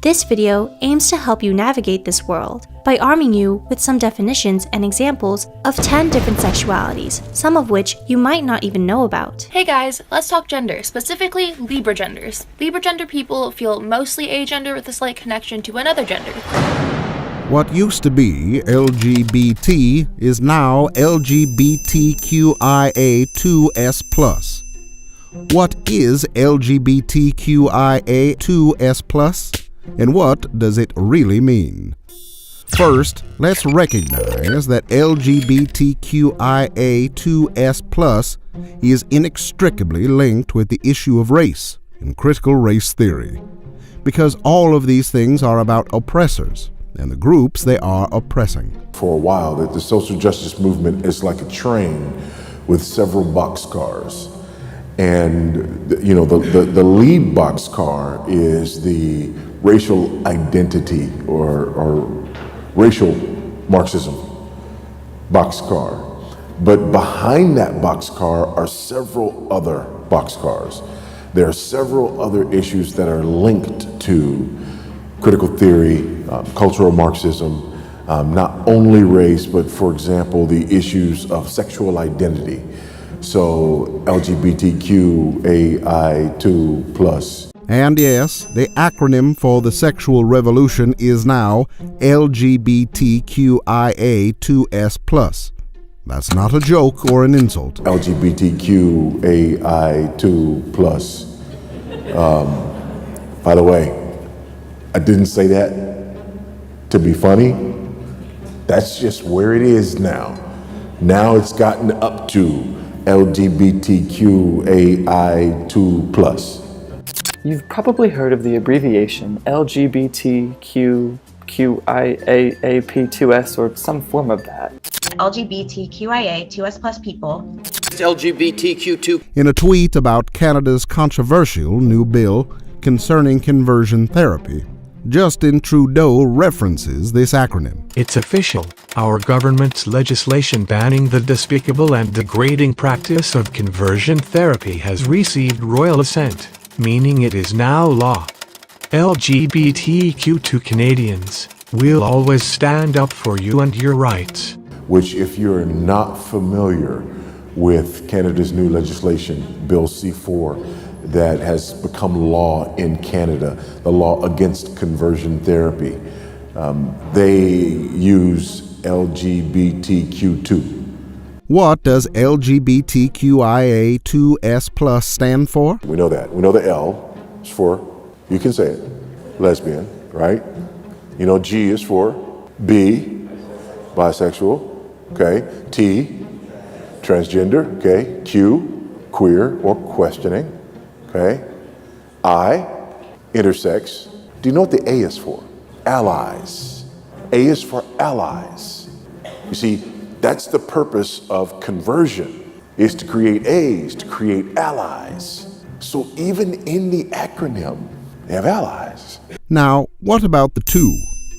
This video aims to help you navigate this world by arming you with some definitions and examples of 10 different sexualities, some of which you might not even know about. Hey guys, let's talk gender, specifically Libra genders. Libra gender people feel mostly agender with a slight connection to another gender. What used to be LGBT is now LGBTQIA2S+. What is LGBTQIA2S+, and what does it really mean? First, let's recognize that LGBTQIA2S+ is inextricably linked with the issue of race in critical race theory, because all of these things are about oppressors and the groups they are oppressing. For a while, that the social justice movement is like a train with several boxcars. And the lead boxcar is the racial identity or racial Marxism boxcar. But behind that boxcar are several other boxcars. There are several other issues that are linked to critical theory, cultural Marxism, not only race, but for example, the issues of sexual identity. So LGBTQAI2+. And yes, the acronym for the sexual revolution is now LGBTQIA2S+. That's not a joke or an insult. LGBTQAI2+. By the way, I didn't say that to be funny. That's just where it is now. Now it's gotten up to LGBTQAI2+. You've probably heard of the abbreviation LGBTQIA2S or some form of that. LGBTQIA2S+ people. LGBTQ2. In a tweet about Canada's controversial new bill concerning conversion therapy, Justin Trudeau references this acronym. It's official. Our government's legislation banning the despicable and degrading practice of conversion therapy has received royal assent, meaning it is now law. LGBTQ2 Canadians will always stand up for you and your rights. Which, if you're not familiar with Canada's new legislation, Bill C4, that has become law in Canada, the law against conversion therapy, they use LGBTQ2. What does LGBTQIA2S+ stand for? We know that. We know the L is for, you can say it, lesbian, right? You know, G is for B, bisexual, okay? T, transgender, okay? Q, queer or questioning, okay? I, intersex. Do you know what the A is for? Allies. A is for allies. You see, that's the purpose of conversion, is to create A's, to create allies. So even in the acronym, they have allies. Now, what about the 2,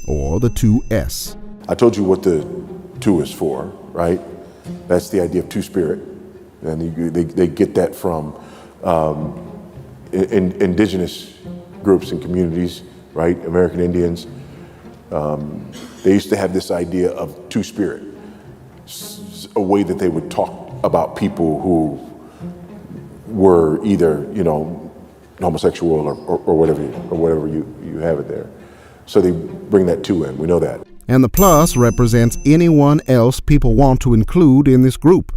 or the 2S? I told you what the 2 is for, right? That's the idea of two-spirit. And they get that from indigenous groups and communities, right? American Indians. They used to have this idea of two-spirit, a way that they would talk about people who were either, homosexual or whatever you have it there. So they bring that 2 in, we know that. And the plus represents anyone else people want to include in this group.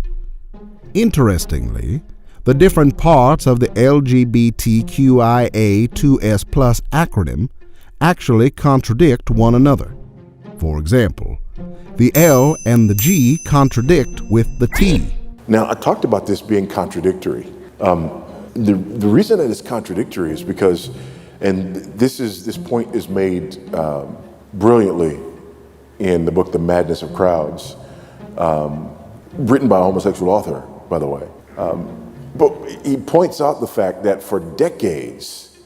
Interestingly, the different parts of the LGBTQIA2S+ acronym actually contradict one another. For example, the L and the G contradict with the T. Now, I talked about this being contradictory. The reason that it's contradictory is because, and this point is made brilliantly in the book The Madness of Crowds, written by a homosexual author, by the way. But he points out the fact that for decades,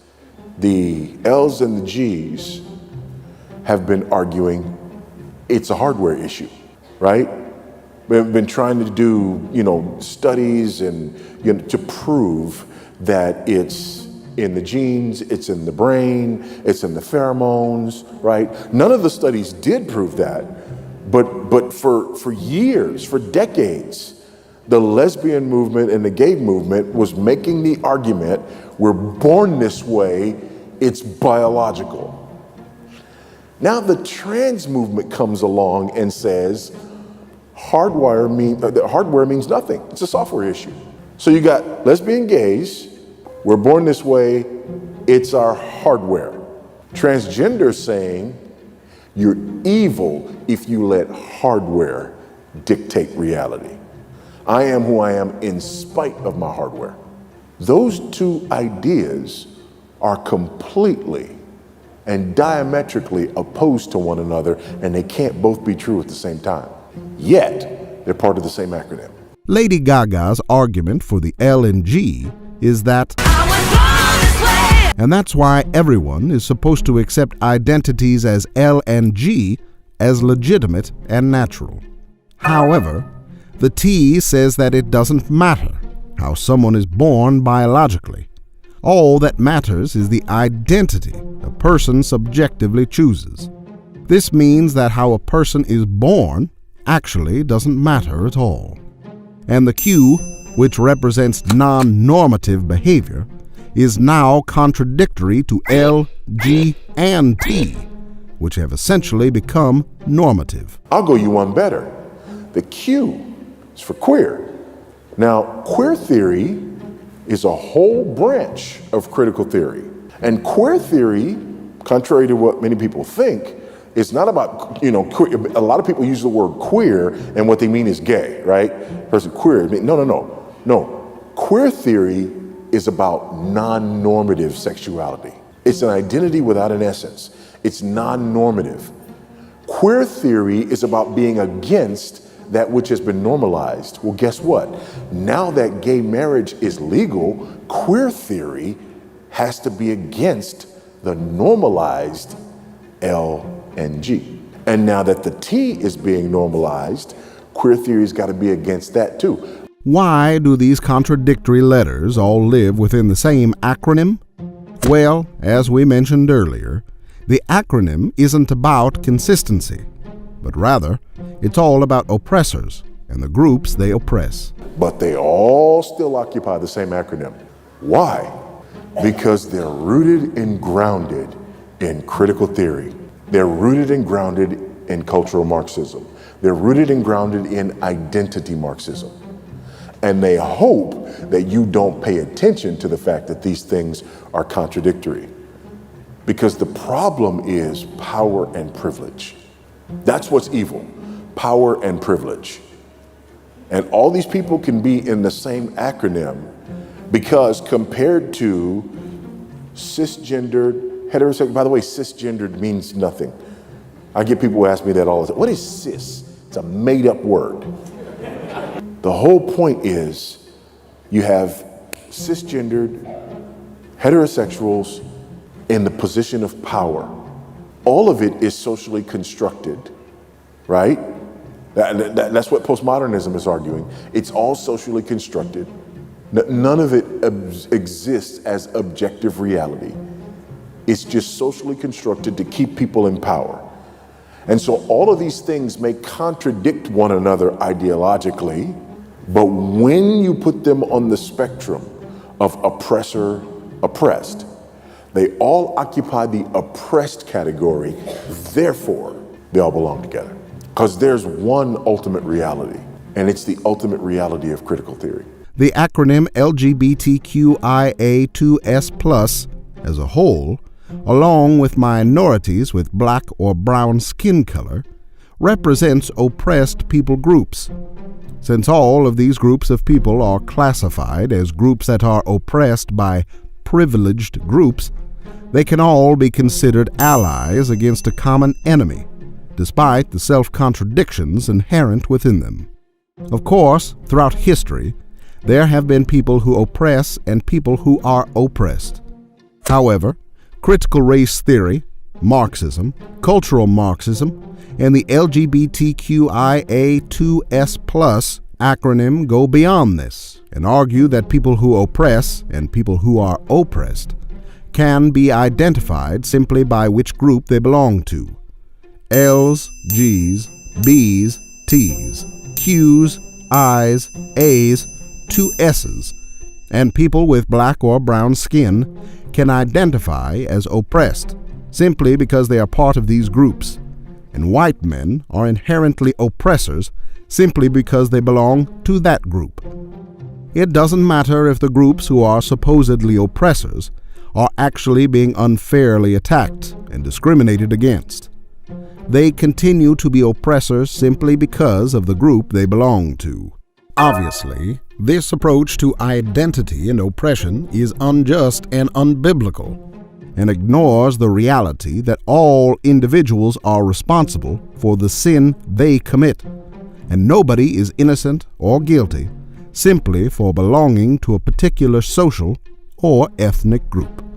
the L's and the G's have been arguing it's a hardware issue, right? We've been trying to do, studies and to prove that it's in the genes, it's in the brain, it's in the pheromones, right? None of the studies did prove that, but for years, for decades, the lesbian movement and the gay movement was making the argument, we're born this way, it's biological. Now the trans movement comes along and says, hardware means nothing. It's a software issue. So you got lesbian gays, we're born this way, it's our hardware. Transgender saying, you're evil if you let hardware dictate reality. I am who I am in spite of my hardware. Those two ideas are completely and diametrically opposed to one another, and they can't both be true at the same time. Yet, they're part of the same acronym. Lady Gaga's argument for the L and G is that, and that's why everyone is supposed to accept identities as L and G as legitimate and natural. However, the T says that it doesn't matter how someone is born biologically. All that matters is the identity a person subjectively chooses. This means that how a person is born actually doesn't matter at all. And the Q, which represents non-normative behavior, is now contradictory to L, G, and T, which have essentially become normative. I'll go you one better. The Q is for queer. Now, queer theory is a whole branch of critical theory. And queer theory, contrary to what many people think, is not about, queer. A lot of people use the word queer and what they mean is gay, right? Person queer, no. Queer theory is about non-normative sexuality. It's an identity without an essence. It's non-normative. Queer theory is about being against that which has been normalized. Well, guess what? Now that gay marriage is legal, queer theory has to be against the normalized L and G. And now that the T is being normalized, queer theory's got to be against that too. Why do these contradictory letters all live within the same acronym? Well, as we mentioned earlier, the acronym isn't about consistency, but rather, it's all about oppressors and the groups they oppress. But they all still occupy the same acronym. Why? Because they're rooted and grounded in critical theory. They're rooted and grounded in cultural Marxism. They're rooted and grounded in identity Marxism. And they hope that you don't pay attention to the fact that these things are contradictory. Because the problem is power and privilege. That's what's evil, power and privilege. And all these people can be in the same acronym because compared to cisgendered, heterosexual, by the way, cisgendered means nothing. I get people who ask me that all the time. What is cis? It's a made up word. The whole point is you have cisgendered heterosexuals in the position of power. All of it is socially constructed, right? That's what postmodernism is arguing. It's all socially constructed. None of it exists as objective reality. It's just socially constructed to keep people in power. And so all of these things may contradict one another ideologically, but when you put them on the spectrum of oppressor, oppressed, they all occupy the oppressed category, therefore they all belong together. Because there's one ultimate reality, and it's the ultimate reality of critical theory. The acronym LGBTQIA2S+ as a whole, along with minorities with black or brown skin color, represents oppressed people groups. Since all of these groups of people are classified as groups that are oppressed by privileged groups, they can all be considered allies against a common enemy, despite the self-contradictions inherent within them. Of course, throughout history, there have been people who oppress and people who are oppressed. However, critical race theory, Marxism, cultural Marxism, and the LGBTQIA2S+ acronym go beyond this and argue that people who oppress and people who are oppressed can be identified simply by which group they belong to. L's, G's, B's, T's, Q's, I's, A's, 2 S's, and people with black or brown skin can identify as oppressed simply because they are part of these groups, and white men are inherently oppressors simply because they belong to that group. It doesn't matter if the groups who are supposedly oppressors are actually being unfairly attacked and discriminated against. They continue to be oppressors simply because of the group they belong to. Obviously, this approach to identity and oppression is unjust and unbiblical, and ignores the reality that all individuals are responsible for the sin they commit, and nobody is innocent or guilty simply for belonging to a particular social or ethnic group.